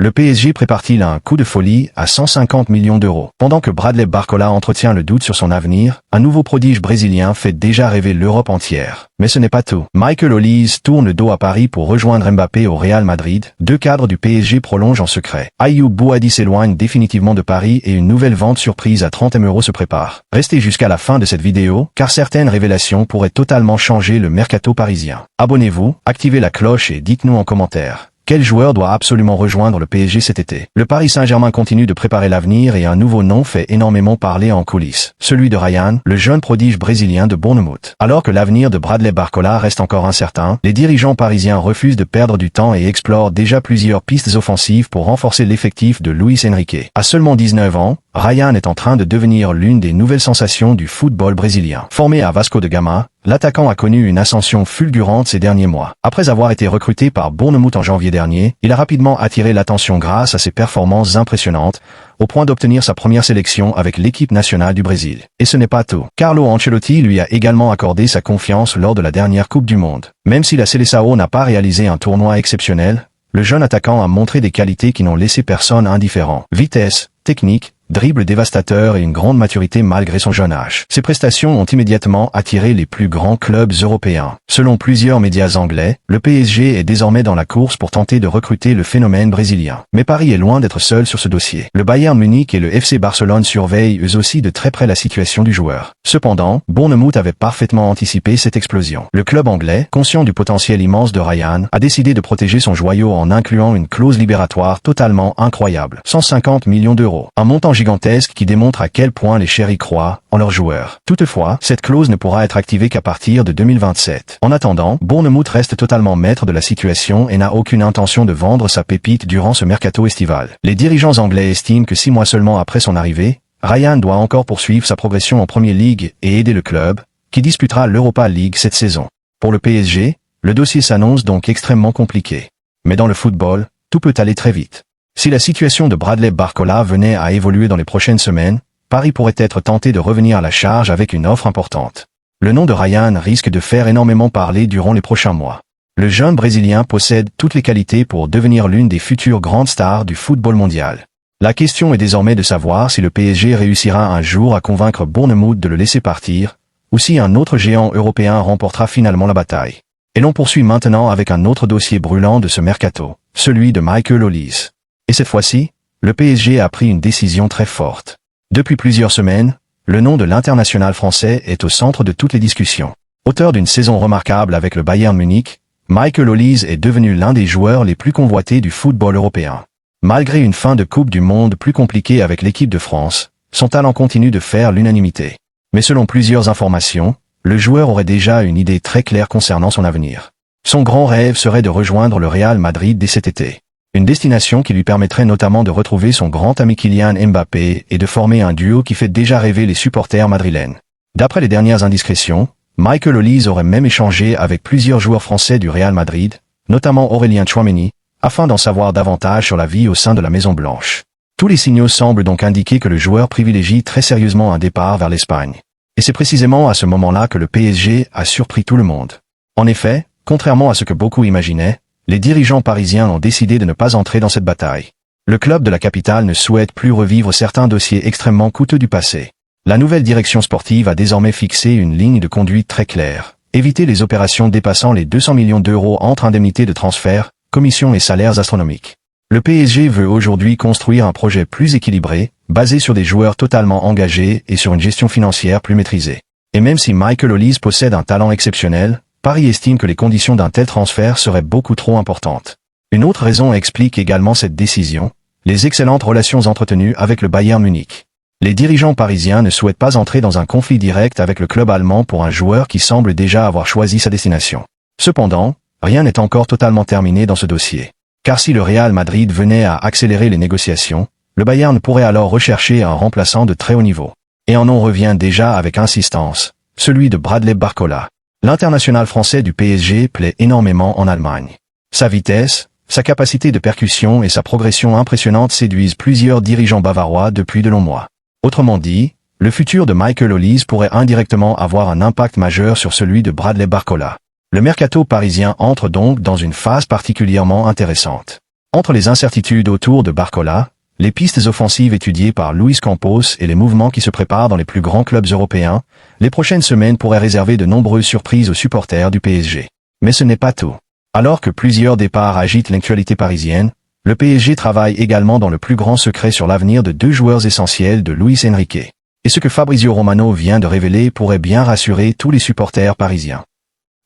Le PSG prépare-t-il un coup de folie à 150 millions d'euros? Pendant que Bradley Barcola entretient le doute sur son avenir, un nouveau prodige brésilien fait déjà rêver l'Europe entière. Mais ce n'est pas tout. Michael Olise tourne le dos à Paris pour rejoindre Mbappé au Real Madrid. Deux cadres du PSG prolongent en secret. Ayoub Bouhaddi s'éloigne définitivement de Paris et une nouvelle vente surprise à 30 € se prépare. Restez jusqu'à la fin de cette vidéo, car certaines révélations pourraient totalement changer le mercato parisien. Abonnez-vous, activez la cloche et dites-nous en commentaire. Quel joueur doit absolument rejoindre le PSG cet été? Le Paris Saint-Germain continue de préparer l'avenir et un nouveau nom fait énormément parler en coulisses. Celui de Ryan, le jeune prodige brésilien de Bournemouth. Alors que l'avenir de Bradley Barcola reste encore incertain, les dirigeants parisiens refusent de perdre du temps et explorent déjà plusieurs pistes offensives pour renforcer l'effectif de Luis Enrique. À seulement 19 ans, Ryan est en train de devenir l'une des nouvelles sensations du football brésilien. Formé à Vasco de Gama, l'attaquant a connu une ascension fulgurante ces derniers mois. Après avoir été recruté par Bournemouth en janvier dernier, il a rapidement attiré l'attention grâce à ses performances impressionnantes, au point d'obtenir sa première sélection avec l'équipe nationale du Brésil. Et ce n'est pas tout. Carlo Ancelotti lui a également accordé sa confiance lors de la dernière Coupe du Monde. Même si la Seleção n'a pas réalisé un tournoi exceptionnel, le jeune attaquant a montré des qualités qui n'ont laissé personne indifférent. Vitesse, technique, dribble dévastateur et une grande maturité malgré son jeune âge. Ses prestations ont immédiatement attiré les plus grands clubs européens. Selon plusieurs médias anglais, le PSG est désormais dans la course pour tenter de recruter le phénomène brésilien. Mais Paris est loin d'être seul sur ce dossier. Le Bayern Munich et le FC Barcelone surveillent eux aussi de très près la situation du joueur. Cependant, Bournemouth avait parfaitement anticipé cette explosion. Le club anglais, conscient du potentiel immense de Ryan, a décidé de protéger son joyau en incluant une clause libératoire totalement incroyable. 150 millions d'euros. Un montant gigantesque qui démontre à quel point les chéris croient en leurs joueurs. Toutefois, cette clause ne pourra être activée qu'à partir de 2027. En attendant, Bournemouth reste totalement maître de la situation et n'a aucune intention de vendre sa pépite durant ce mercato estival. Les dirigeants anglais estiment que 6 mois seulement après son arrivée, Ryan doit encore poursuivre sa progression en Premier League et aider le club, qui disputera l'Europa League cette saison. Pour le PSG, le dossier s'annonce donc extrêmement compliqué. Mais dans le football, tout peut aller très vite. Si la situation de Bradley Barcola venait à évoluer dans les prochaines semaines, Paris pourrait être tenté de revenir à la charge avec une offre importante. Le nom de Ryan risque de faire énormément parler durant les prochains mois. Le jeune Brésilien possède toutes les qualités pour devenir l'une des futures grandes stars du football mondial. La question est désormais de savoir si le PSG réussira un jour à convaincre Bournemouth de le laisser partir, ou si un autre géant européen remportera finalement la bataille. Et l'on poursuit maintenant avec un autre dossier brûlant de ce mercato, celui de Michael Olise. Et cette fois-ci, le PSG a pris une décision très forte. Depuis plusieurs semaines, le nom de l'international français est au centre de toutes les discussions. Auteur d'une saison remarquable avec le Bayern Munich, Michael Olise est devenu l'un des joueurs les plus convoités du football européen. Malgré une fin de Coupe du Monde plus compliquée avec l'équipe de France, son talent continue de faire l'unanimité. Mais selon plusieurs informations, le joueur aurait déjà une idée très claire concernant son avenir. Son grand rêve serait de rejoindre le Real Madrid dès cet été. Une destination qui lui permettrait notamment de retrouver son grand ami Kylian Mbappé et de former un duo qui fait déjà rêver les supporters madrilènes. D'après les dernières indiscrétions, Michael Olise aurait même échangé avec plusieurs joueurs français du Real Madrid, notamment Aurélien Tchouaméni, afin d'en savoir davantage sur la vie au sein de la Maison Blanche. Tous les signaux semblent donc indiquer que le joueur privilégie très sérieusement un départ vers l'Espagne. Et c'est précisément à ce moment-là que le PSG a surpris tout le monde. En effet, contrairement à ce que beaucoup imaginaient, les dirigeants parisiens ont décidé de ne pas entrer dans cette bataille. Le club de la capitale ne souhaite plus revivre certains dossiers extrêmement coûteux du passé. La nouvelle direction sportive a désormais fixé une ligne de conduite très claire. Éviter les opérations dépassant les 200 millions d'euros entre indemnités de transfert, commissions et salaires astronomiques. Le PSG veut aujourd'hui construire un projet plus équilibré, basé sur des joueurs totalement engagés et sur une gestion financière plus maîtrisée. Et même si Michael Olise possède un talent exceptionnel, Paris estime que les conditions d'un tel transfert seraient beaucoup trop importantes. Une autre raison explique également cette décision, les excellentes relations entretenues avec le Bayern Munich. Les dirigeants parisiens ne souhaitent pas entrer dans un conflit direct avec le club allemand pour un joueur qui semble déjà avoir choisi sa destination. Cependant, rien n'est encore totalement terminé dans ce dossier. Car si le Real Madrid venait à accélérer les négociations, le Bayern pourrait alors rechercher un remplaçant de très haut niveau. Et en on revient déjà avec insistance, celui de Bradley Barcola. L'international français du PSG plaît énormément en Allemagne. Sa vitesse, sa capacité de percussion et sa progression impressionnante séduisent plusieurs dirigeants bavarois depuis de longs mois. Autrement dit, le futur de Michael Olise pourrait indirectement avoir un impact majeur sur celui de Bradley Barcola. Le mercato parisien entre donc dans une phase particulièrement intéressante. Entre les incertitudes autour de Barcola, les pistes offensives étudiées par Luis Campos et les mouvements qui se préparent dans les plus grands clubs européens, les prochaines semaines pourraient réserver de nombreuses surprises aux supporters du PSG. Mais ce n'est pas tout. Alors que plusieurs départs agitent l'actualité parisienne, le PSG travaille également dans le plus grand secret sur l'avenir de deux joueurs essentiels de Luis Enrique. Et ce que Fabrizio Romano vient de révéler pourrait bien rassurer tous les supporters parisiens.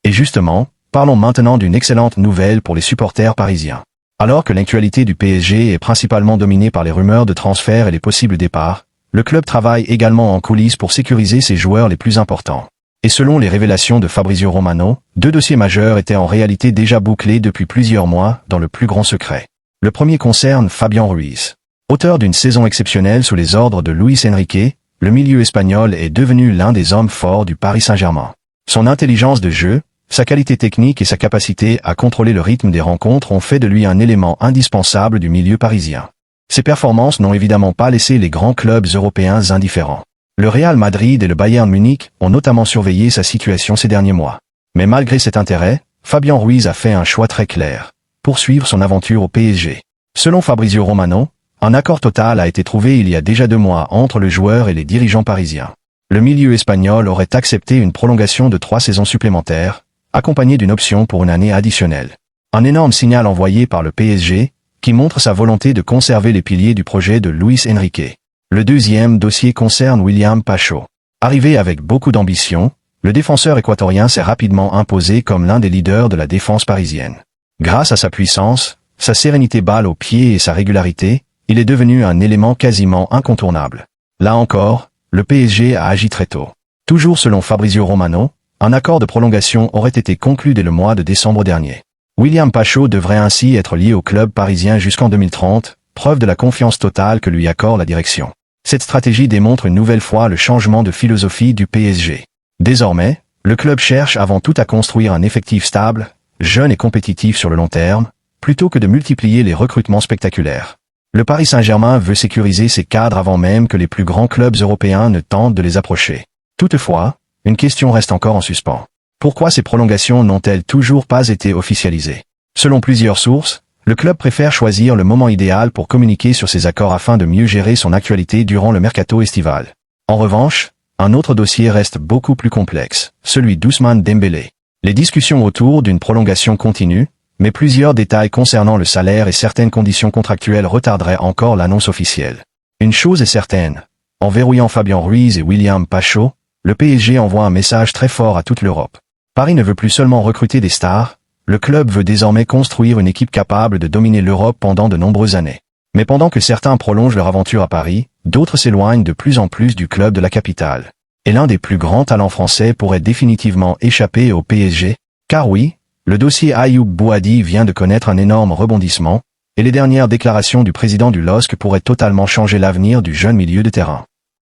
Et justement, parlons maintenant d'une excellente nouvelle pour les supporters parisiens. Alors que l'actualité du PSG est principalement dominée par les rumeurs de transfert et les possibles départs, le club travaille également en coulisses pour sécuriser ses joueurs les plus importants. Et selon les révélations de Fabrizio Romano, deux dossiers majeurs étaient en réalité déjà bouclés depuis plusieurs mois dans le plus grand secret. Le premier concerne Fabian Ruiz. Auteur d'une saison exceptionnelle sous les ordres de Luis Enrique, le milieu espagnol est devenu l'un des hommes forts du Paris Saint-Germain. Son intelligence de jeu, sa qualité technique et sa capacité à contrôler le rythme des rencontres ont fait de lui un élément indispensable du milieu parisien. Ses performances n'ont évidemment pas laissé les grands clubs européens indifférents. Le Real Madrid et le Bayern Munich ont notamment surveillé sa situation ces derniers mois. Mais malgré cet intérêt, Fabian Ruiz a fait un choix très clair: poursuivre son aventure au PSG. Selon Fabrizio Romano, un accord total a été trouvé il y a déjà 2 mois entre le joueur et les dirigeants parisiens. Le milieu espagnol aurait accepté une prolongation de 3 saisons supplémentaires, accompagné d'une option pour une année additionnelle. Un énorme signal envoyé par le PSG, qui montre sa volonté de conserver les piliers du projet de Luis Enrique. Le deuxième dossier concerne William Pacho. Arrivé avec beaucoup d'ambition, le défenseur équatorien s'est rapidement imposé comme l'un des leaders de la défense parisienne. Grâce à sa puissance, sa sérénité balle au pied et sa régularité, il est devenu un élément quasiment incontournable. Là encore, le PSG a agi très tôt. Toujours selon Fabrizio Romano, un accord de prolongation aurait été conclu dès le mois de décembre dernier. William Pacho devrait ainsi être lié au club parisien jusqu'en 2030, preuve de la confiance totale que lui accorde la direction. Cette stratégie démontre une nouvelle fois le changement de philosophie du PSG. Désormais, le club cherche avant tout à construire un effectif stable, jeune et compétitif sur le long terme, plutôt que de multiplier les recrutements spectaculaires. Le Paris Saint-Germain veut sécuriser ses cadres avant même que les plus grands clubs européens ne tentent de les approcher. Toutefois, une question reste encore en suspens. Pourquoi ces prolongations n'ont-elles toujours pas été officialisées? Selon plusieurs sources, le club préfère choisir le moment idéal pour communiquer sur ses accords afin de mieux gérer son actualité durant le mercato estival. En revanche, un autre dossier reste beaucoup plus complexe, celui d'Ousmane Dembélé. Les discussions autour d'une prolongation continuent, mais plusieurs détails concernant le salaire et certaines conditions contractuelles retarderaient encore l'annonce officielle. Une chose est certaine, en verrouillant Fabian Ruiz et William Pacho, le PSG envoie un message très fort à toute l'Europe. Paris ne veut plus seulement recruter des stars, le club veut désormais construire une équipe capable de dominer l'Europe pendant de nombreuses années. Mais pendant que certains prolongent leur aventure à Paris, d'autres s'éloignent de plus en plus du club de la capitale. Et l'un des plus grands talents français pourrait définitivement échapper au PSG, car oui, le dossier Ayoub Boadi vient de connaître un énorme rebondissement, et les dernières déclarations du président du LOSC pourraient totalement changer l'avenir du jeune milieu de terrain.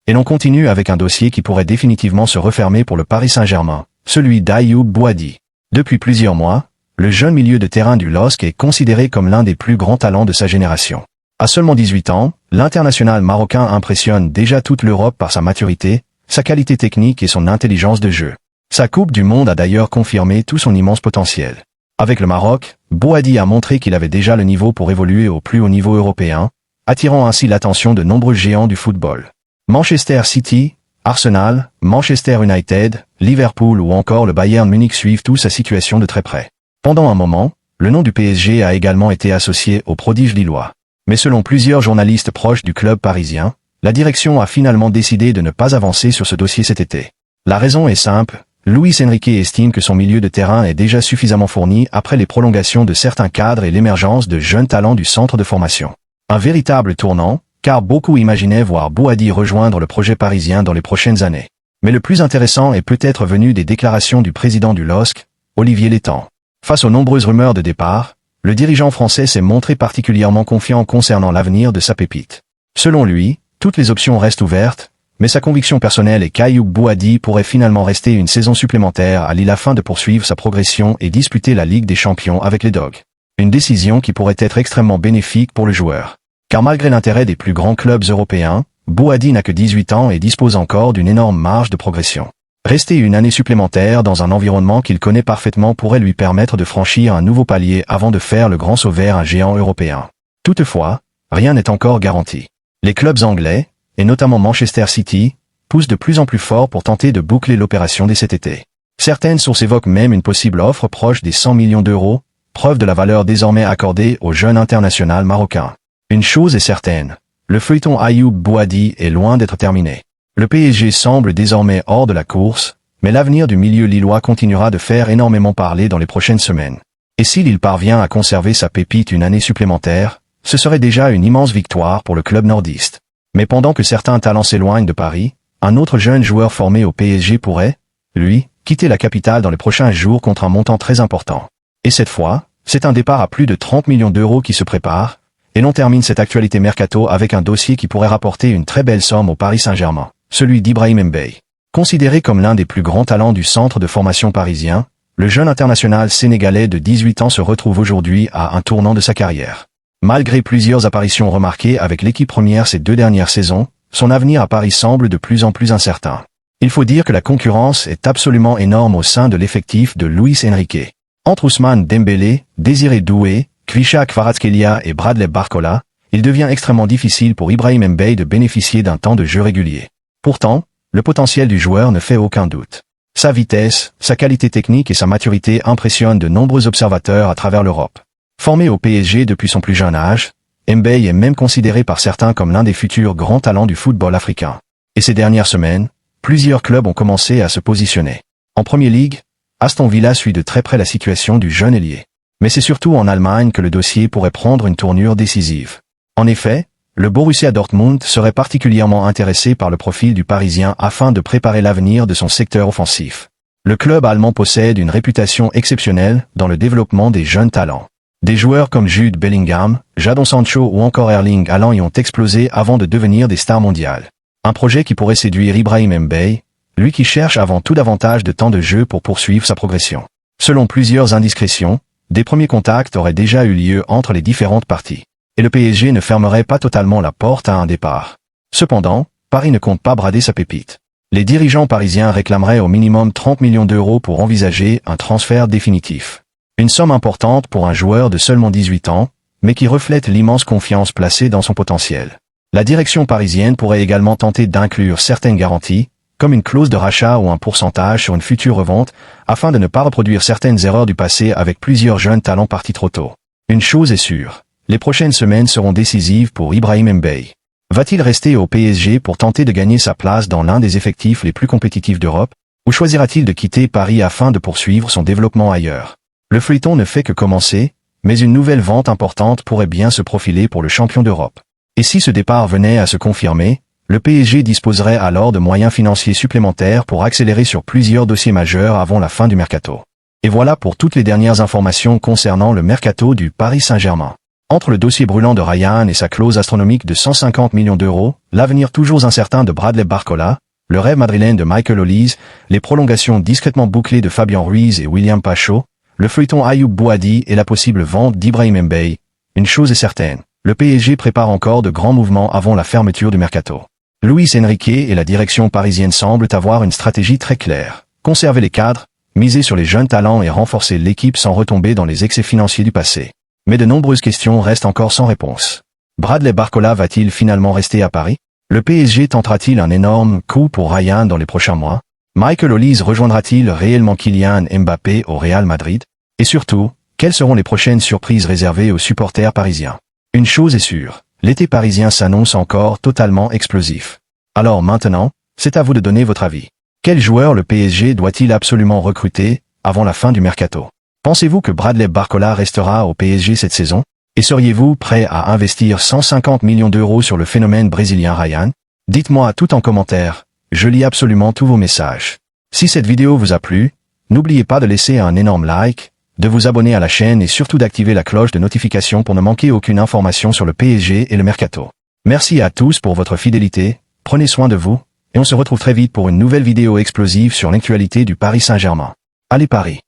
Et l'on continue avec un dossier qui pourrait définitivement se refermer pour le Paris Saint-Germain, celui d'Ayoub Boadi. Depuis plusieurs mois, le jeune milieu de terrain du LOSC est considéré comme l'un des plus grands talents de sa génération. À seulement 18 ans, l'international marocain impressionne déjà toute l'Europe par sa maturité, sa qualité technique et son intelligence de jeu. Sa Coupe du Monde a d'ailleurs confirmé tout son immense potentiel. Avec le Maroc, Boadi a montré qu'il avait déjà le niveau pour évoluer au plus haut niveau européen, attirant ainsi l'attention de nombreux géants du football. Manchester City, Arsenal, Manchester United, Liverpool ou encore le Bayern Munich suivent tous sa situation de très près. Pendant un moment, le nom du PSG a également été associé au prodige lillois. Mais selon plusieurs journalistes proches du club parisien, la direction a finalement décidé de ne pas avancer sur ce dossier cet été. La raison est simple, Luis Enrique estime que son milieu de terrain est déjà suffisamment fourni après les prolongations de certains cadres et l'émergence de jeunes talents du centre de formation. Un véritable tournant, car beaucoup imaginaient voir Boadi rejoindre le projet parisien dans les prochaines années. Mais le plus intéressant est peut-être venu des déclarations du président du LOSC, Olivier Létang. Face aux nombreuses rumeurs de départ, le dirigeant français s'est montré particulièrement confiant concernant l'avenir de sa pépite. Selon lui, toutes les options restent ouvertes, mais sa conviction personnelle est qu'Ayoub Boadi pourrait finalement rester une saison supplémentaire à Lille afin de poursuivre sa progression et disputer la Ligue des Champions avec les Dogs. Une décision qui pourrait être extrêmement bénéfique pour le joueur. Car malgré l'intérêt des plus grands clubs européens, Boadi n'a que 18 ans et dispose encore d'une énorme marge de progression. Rester une année supplémentaire dans un environnement qu'il connaît parfaitement pourrait lui permettre de franchir un nouveau palier avant de faire le grand saut vers un géant européen. Toutefois, rien n'est encore garanti. Les clubs anglais, et notamment Manchester City, poussent de plus en plus fort pour tenter de boucler l'opération dès cet été. Certaines sources évoquent même une possible offre proche des 100 millions d'euros, preuve de la valeur désormais accordée au jeune international marocain. Une chose est certaine, le feuilleton Ayoub Bouadi est loin d'être terminé. Le PSG semble désormais hors de la course, mais l'avenir du milieu lillois continuera de faire énormément parler dans les prochaines semaines. Et s'il parvient à conserver sa pépite une année supplémentaire, ce serait déjà une immense victoire pour le club nordiste. Mais pendant que certains talents s'éloignent de Paris, un autre jeune joueur formé au PSG pourrait, lui, quitter la capitale dans les prochains jours contre un montant très important. Et cette fois, c'est un départ à plus de 30 millions d'euros qui se prépare, et l'on termine cette actualité mercato avec un dossier qui pourrait rapporter une très belle somme au Paris Saint-Germain, celui d'Ibrahim Mbaye. Considéré comme l'un des plus grands talents du centre de formation parisien, le jeune international sénégalais de 18 ans se retrouve aujourd'hui à un tournant de sa carrière. Malgré plusieurs apparitions remarquées avec l'équipe première ces 2 dernières saisons, son avenir à Paris semble de plus en plus incertain. Il faut dire que la concurrence est absolument énorme au sein de l'effectif de Luis Enrique. Entre Ousmane Dembélé, Désiré Doué, Kvisha Kvaratskhelia et Bradley Barcola, il devient extrêmement difficile pour Ibrahim Mbaye de bénéficier d'un temps de jeu régulier. Pourtant, le potentiel du joueur ne fait aucun doute. Sa vitesse, sa qualité technique et sa maturité impressionnent de nombreux observateurs à travers l'Europe. Formé au PSG depuis son plus jeune âge, Mbaye est même considéré par certains comme l'un des futurs grands talents du football africain. Et ces dernières semaines, plusieurs clubs ont commencé à se positionner. En Premier League, Aston Villa suit de très près la situation du jeune ailier. Mais c'est surtout en Allemagne que le dossier pourrait prendre une tournure décisive. En effet, le Borussia Dortmund serait particulièrement intéressé par le profil du Parisien afin de préparer l'avenir de son secteur offensif. Le club allemand possède une réputation exceptionnelle dans le développement des jeunes talents. Des joueurs comme Jude Bellingham, Jadon Sancho ou encore Erling Haaland y ont explosé avant de devenir des stars mondiales. Un projet qui pourrait séduire Ibrahim Mbaye, lui qui cherche avant tout davantage de temps de jeu pour poursuivre sa progression. Selon plusieurs indiscrétions, des premiers contacts auraient déjà eu lieu entre les différentes parties. Et le PSG ne fermerait pas totalement la porte à un départ. Cependant, Paris ne compte pas brader sa pépite. Les dirigeants parisiens réclameraient au minimum 30 millions d'euros pour envisager un transfert définitif. Une somme importante pour un joueur de seulement 18 ans, mais qui reflète l'immense confiance placée dans son potentiel. La direction parisienne pourrait également tenter d'inclure certaines garanties, comme une clause de rachat ou un pourcentage sur une future revente, afin de ne pas reproduire certaines erreurs du passé avec plusieurs jeunes talents partis trop tôt. Une chose est sûre, les prochaines semaines seront décisives pour Ibrahim Mbaye. Va-t-il rester au PSG pour tenter de gagner sa place dans l'un des effectifs les plus compétitifs d'Europe, ou choisira-t-il de quitter Paris afin de poursuivre son développement ailleurs? Le feuilleton ne fait que commencer, mais une nouvelle vente importante pourrait bien se profiler pour le champion d'Europe. Et si ce départ venait à se confirmer, le PSG disposerait alors de moyens financiers supplémentaires pour accélérer sur plusieurs dossiers majeurs avant la fin du mercato. Et voilà pour toutes les dernières informations concernant le mercato du Paris Saint-Germain. Entre le dossier brûlant de Ryan et sa clause astronomique de 150 millions d'euros, l'avenir toujours incertain de Bradley Barcola, le rêve madrilène de Michael Olise, les prolongations discrètement bouclées de Fabien Ruiz et William Pacho, le feuilleton Ayoub Bouadi et la possible vente d'Ibrahim Mbaye, une chose est certaine, le PSG prépare encore de grands mouvements avant la fermeture du mercato. Luis Enrique et la direction parisienne semblent avoir une stratégie très claire. Conserver les cadres, miser sur les jeunes talents et renforcer l'équipe sans retomber dans les excès financiers du passé. Mais de nombreuses questions restent encore sans réponse. Bradley Barcola va-t-il finalement rester à Paris? Le PSG tentera-t-il un énorme coup pour Ryan dans les prochains mois? Michael Olise rejoindra-t-il réellement Kylian Mbappé au Real Madrid? Et surtout, quelles seront les prochaines surprises réservées aux supporters parisiens? Une chose est sûre, l'été parisien s'annonce encore totalement explosif. Alors maintenant, c'est à vous de donner votre avis. Quel joueur le PSG doit-il absolument recruter avant la fin du mercato? Pensez-vous que Bradley Barcola restera au PSG cette saison? Et seriez-vous prêt à investir 150 millions d'euros sur le phénomène brésilien Ryan? Dites-moi tout en commentaire, je lis absolument tous vos messages. Si cette vidéo vous a plu, n'oubliez pas de laisser un énorme like, de vous abonner à la chaîne et surtout d'activer la cloche de notification pour ne manquer aucune information sur le PSG et le mercato. Merci à tous pour votre fidélité, prenez soin de vous, et on se retrouve très vite pour une nouvelle vidéo explosive sur l'actualité du Paris Saint-Germain. Allez Paris!